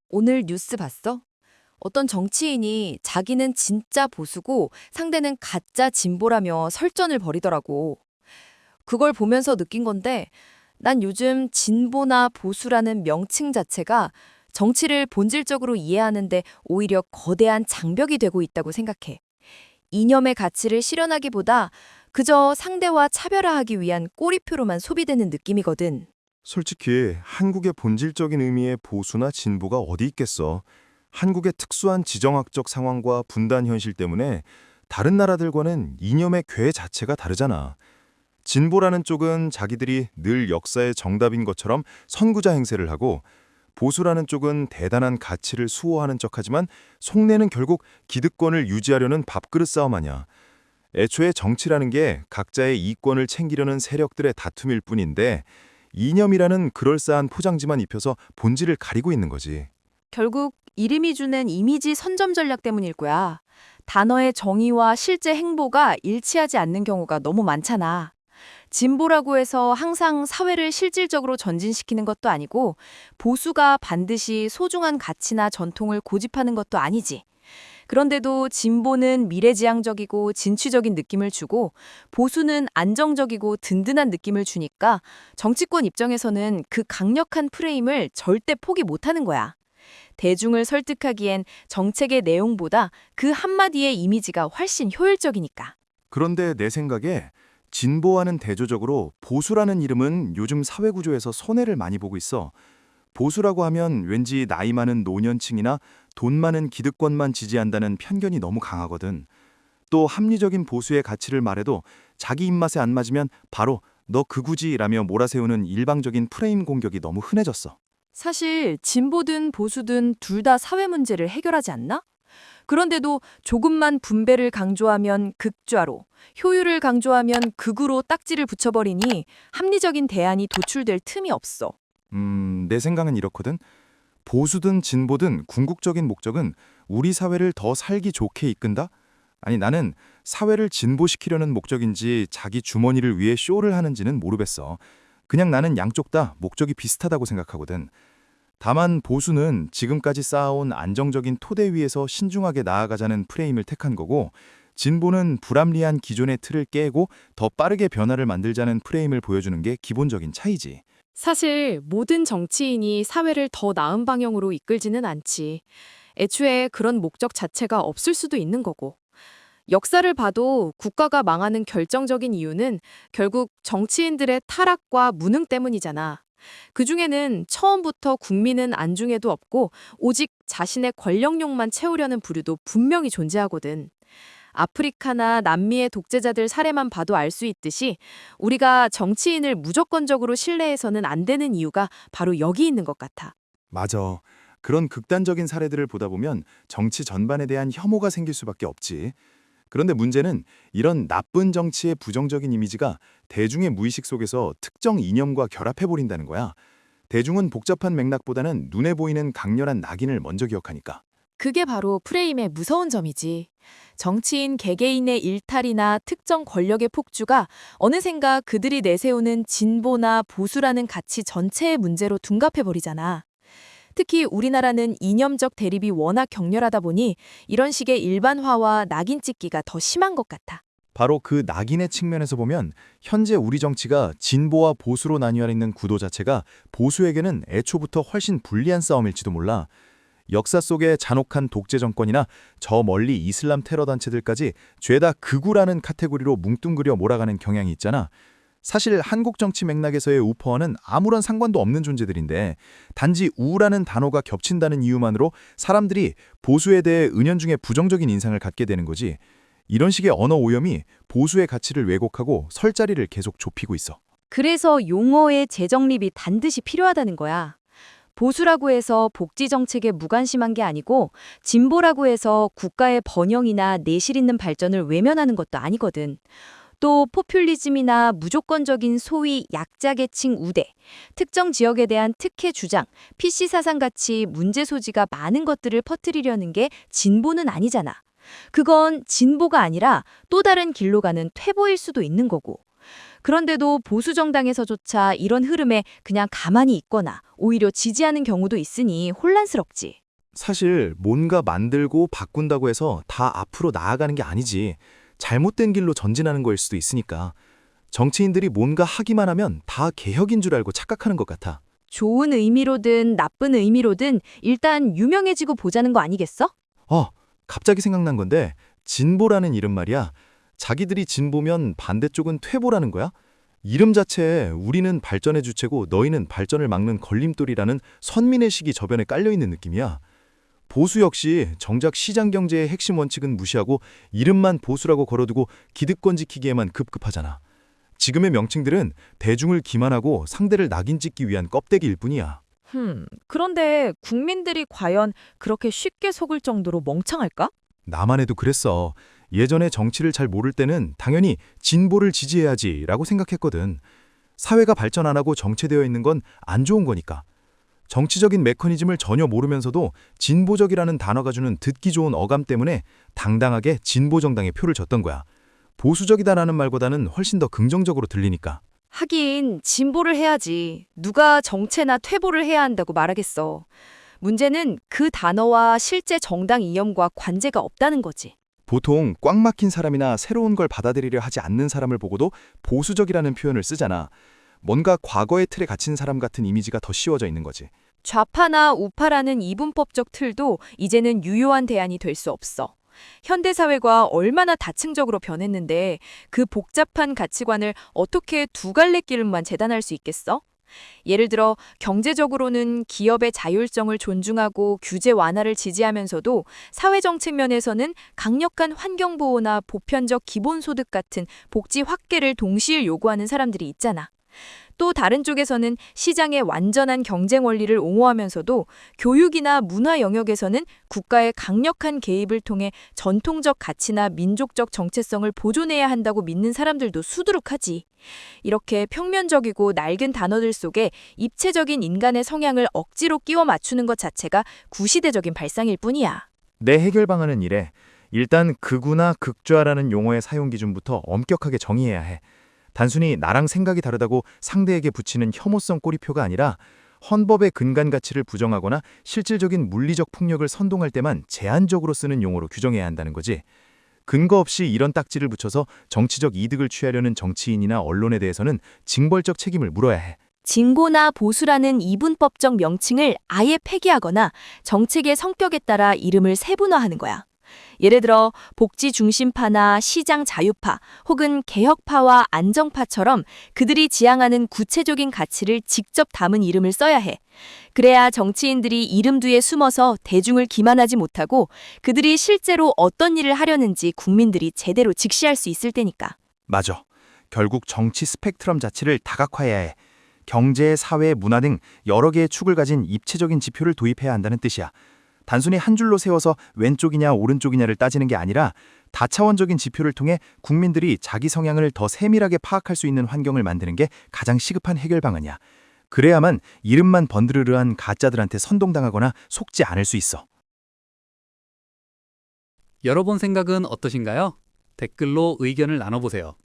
오늘 뉴스 봤어? 어떤 정치인이 자기는 진짜 보수고 상대는 가짜 진보라며 설전을 벌이더라고. 그걸 보면서 느낀 건데, 난 요즘 진보나 보수라는 명칭 자체가 정치를 본질적으로 이해하는데 오히려 거대한 장벽이 되고 있다고 생각해. 이념의 가치를 실현하기보다 그저 상대와 차별화하기 위한 꼬리표로만 소비되는 느낌이거든. 솔직히 한국의 본질적인 의미의 보수나 진보가 어디 있겠어. 한국의 특수한 지정학적 상황과 분단 현실 때문에 다른 나라들과는 이념의 궤 자체가 다르잖아. 진보라는 쪽은 자기들이 늘 역사의 정답인 것처럼 선구자 행세를 하고, 보수라는 쪽은 대단한 가치를 수호하는 척하지만 속내는 결국 기득권을 유지하려는 밥그릇 싸움 아냐. 애초에 정치라는 게 각자의 이권을 챙기려는 세력들의 다툼일 뿐인데, 이념이라는 그럴싸한 포장지만 입혀서 본질을 가리고 있는 거지. 결국 이름이 주는 이미지 선점 전략 때문일 거야. 단어의 정의와 실제 행보가 일치하지 않는 경우가 너무 많잖아. 진보라고 해서 항상 사회를 실질적으로 전진시키는 것도 아니고 보수가 반드시 소중한 가치나 전통을 고집하는 것도 아니지. 그런데도 진보는 미래지향적이고 진취적인 느낌을 주고 보수는 안정적이고 든든한 느낌을 주니까 정치권 입장에서는 그 강력한 프레임을 절대 포기 못하는 거야. 대중을 설득하기엔 정책의 내용보다 그 한마디의 이미지가 훨씬 효율적이니까. 그런데 내 생각에 진보와는 대조적으로 보수라는 이름은 요즘 사회구조에서 손해를 많이 보고 있어. 보수라고 하면 왠지 나이 많은 노년층이나 돈 많은 기득권만 지지한다는 편견이 너무 강하거든. 또 합리적인 보수의 가치를 말해도 자기 입맛에 안 맞으면 바로 너 극우지라며 몰아세우는 일방적인 프레임 공격이 너무 흔해졌어. 사실 진보든 보수든 둘 다 사회 문제를 해결하지 않나? 그런데도 조금만 분배를 강조하면 극좌로, 효율을 강조하면 극으로 딱지를 붙여버리니 합리적인 대안이 도출될 틈이 없어. 내 생각은 이렇거든. 보수든 진보든 궁극적인 목적은 우리 사회를 더 살기 좋게 이끈다? 아니, 나는 사회를 진보시키려는 목적인지 자기 주머니를 위해 쇼를 하는지는 모르겠어. 그냥 나는 양쪽 다 목적이 비슷하다고 생각하거든. 다만 보수는 지금까지 쌓아온 안정적인 토대 위에서 신중하게 나아가자는 프레임을 택한 거고, 진보는 불합리한 기존의 틀을 깨고 더 빠르게 변화를 만들자는 프레임을 보여주는 게 기본적인 차이지. 사실 모든 정치인이 사회를 더 나은 방향으로 이끌지는 않지. 애초에 그런 목적 자체가 없을 수도 있는 거고. 역사를 봐도 국가가 망하는 결정적인 이유는 결국 정치인들의 타락과 무능 때문이잖아. 그중에는 처음부터 국민은 안중에도 없고 오직 자신의 권력욕만 채우려는 부류도 분명히 존재하거든. 아프리카나 남미의 독재자들 사례만 봐도 알 수 있듯이 우리가 정치인을 무조건적으로 신뢰해서는 안 되는 이유가 바로 여기 있는 것 같아. 맞아. 그런 극단적인 사례들을 보다 보면 정치 전반에 대한 혐오가 생길 수밖에 없지. 그런데 문제는 이런 나쁜 정치의 부정적인 이미지가 대중의 무의식 속에서 특정 이념과 결합해버린다는 거야. 대중은 복잡한 맥락보다는 눈에 보이는 강렬한 낙인을 먼저 기억하니까. 그게 바로 프레임의 무서운 점이지. 정치인 개개인의 일탈이나 특정 권력의 폭주가 어느샌가 그들이 내세우는 진보나 보수라는 가치 전체의 문제로 둔갑해버리잖아. 특히 우리나라는 이념적 대립이 워낙 격렬하다 보니 이런 식의 일반화와 낙인 찍기가 더 심한 것 같아. 바로 그 낙인의 측면에서 보면 현재 우리 정치가 진보와 보수로 나뉘어 있는 구도 자체가 보수에게는 애초부터 훨씬 불리한 싸움일지도 몰라. 역사 속의 잔혹한 독재 정권이나 저 멀리 이슬람 테러 단체들까지 죄다 극우라는 카테고리로 뭉뚱그려 몰아가는 경향이 있잖아. 사실 한국 정치 맥락에서의 우퍼와는 아무런 상관도 없는 존재들인데 단지 우라는 단어가 겹친다는 이유만으로 사람들이 보수에 대해 은연중에 부정적인 인상을 갖게 되는 거지. 이런 식의 언어 오염이 보수의 가치를 왜곡하고 설자리를 계속 좁히고 있어. 그래서 용어의 재정립이 반드시 필요하다는 거야. 보수라고 해서 복지 정책에 무관심한 게 아니고 진보라고 해서 국가의 번영이나 내실 있는 발전을 외면하는 것도 아니거든. 또 포퓰리즘이나 무조건적인 소위 약자계층 우대, 특정 지역에 대한 특혜 주장, PC 사상같이 문제 소지가 많은 것들을 퍼뜨리려는 게 진보는 아니잖아. 그건 진보가 아니라 또 다른 길로 가는 퇴보일 수도 있는 거고. 그런데도 보수 정당에서조차 이런 흐름에 그냥 가만히 있거나 오히려 지지하는 경우도 있으니 혼란스럽지. 사실 뭔가 만들고 바꾼다고 해서 다 앞으로 나아가는 게 아니지. 잘못된 길로 전진하는 거일 수도 있으니까. 정치인들이 뭔가 하기만 하면 다 개혁인 줄 알고 착각하는 것 같아. 좋은 의미로든 나쁜 의미로든 일단 유명해지고 보자는 거 아니겠어? 갑자기 생각난 건데 진보라는 이름 말이야. 자기들이 진보면 반대쪽은 퇴보라는 거야? 이름 자체에 우리는 발전의 주체고 너희는 발전을 막는 걸림돌이라는 선민의식이 저변에 깔려있는 느낌이야. 보수 역시 정작 시장 경제의 핵심 원칙은 무시하고 이름만 보수라고 걸어두고 기득권 지키기에만 급급하잖아. 지금의 명칭들은 대중을 기만하고 상대를 낙인 찍기 위한 껍데기일 뿐이야. 그런데 국민들이 과연 그렇게 쉽게 속을 정도로 멍청할까? 나만 해도 그랬어. 예전에 정치를 잘 모를 때는 당연히 진보를 지지해야지라고 생각했거든. 사회가 발전 안 하고 정체되어 있는 건 안 좋은 거니까. 정치적인 메커니즘을 전혀 모르면서도 진보적이라는 단어가 주는 듣기 좋은 어감 때문에 당당하게 진보 정당에 표를 줬던 거야. 보수적이다라는 말보다는 훨씬 더 긍정적으로 들리니까. 하긴 진보를 해야지. 누가 정체나 퇴보를 해야 한다고 말하겠어. 문제는 그 단어와 실제 정당 이념과 관계가 없다는 거지. 보통 꽉 막힌 사람이나 새로운 걸 받아들이려 하지 않는 사람을 보고도 보수적이라는 표현을 쓰잖아. 뭔가 과거의 틀에 갇힌 사람 같은 이미지가 더 씌워져 있는 거지. 좌파나 우파라는 이분법적 틀도 이제는 유효한 대안이 될 수 없어. 현대사회가 얼마나 다층적으로 변했는데 그 복잡한 가치관을 어떻게 두 갈래 길만 재단할 수 있겠어? 예를 들어 경제적으로는 기업의 자율성을 존중하고 규제 완화를 지지하면서도 사회정 측면에서는 강력한 환경보호나 보편적 기본소득 같은 복지 확대를 동시에 요구하는 사람들이 있잖아. 또 다른 쪽에서는 시장의 완전한 경쟁 원리를 옹호하면서도 교육이나 문화 영역에서는 국가의 강력한 개입을 통해 전통적 가치나 민족적 정체성을 보존해야 한다고 믿는 사람들도 수두룩하지. 이렇게 평면적이고 낡은 단어들 속에 입체적인 인간의 성향을 억지로 끼워 맞추는 것 자체가 구시대적인 발상일 뿐이야. 내 해결 방안은 이래. 일단 극우나 극좌라는 용어의 사용 기준부터 엄격하게 정의해야 해. 단순히 나랑 생각이 다르다고 상대에게 붙이는 혐오성 꼬리표가 아니라 헌법의 근간 가치를 부정하거나 실질적인 물리적 폭력을 선동할 때만 제한적으로 쓰는 용어로 규정해야 한다는 거지. 근거 없이 이런 딱지를 붙여서 정치적 이득을 취하려는 정치인이나 언론에 대해서는 징벌적 책임을 물어야 해. 진보나 보수라는 이분법적 명칭을 아예 폐기하거나 정책의 성격에 따라 이름을 세분화하는 거야. 예를 들어 복지 중심파나 시장 자유파 혹은 개혁파와 안정파처럼 그들이 지향하는 구체적인 가치를 직접 담은 이름을 써야 해. 그래야 정치인들이 이름 뒤에 숨어서 대중을 기만하지 못하고 그들이 실제로 어떤 일을 하려는지 국민들이 제대로 직시할 수 있을 테니까. 맞아. 결국 정치 스펙트럼 자체를 다각화해야 해. 경제, 사회, 문화 등 여러 개의 축을 가진 입체적인 지표를 도입해야 한다는 뜻이야. 단순히 한 줄로 세워서 왼쪽이냐 오른쪽이냐를 따지는 게 아니라 다차원적인 지표를 통해 국민들이 자기 성향을 더 세밀하게 파악할 수 있는 환경을 만드는 게 가장 시급한 해결 방안이야. 그래야만 이름만 번드르르한 가짜들한테 선동당하거나 속지 않을 수 있어. 여러분 생각은 어떠신가요? 댓글로 의견을 나눠보세요.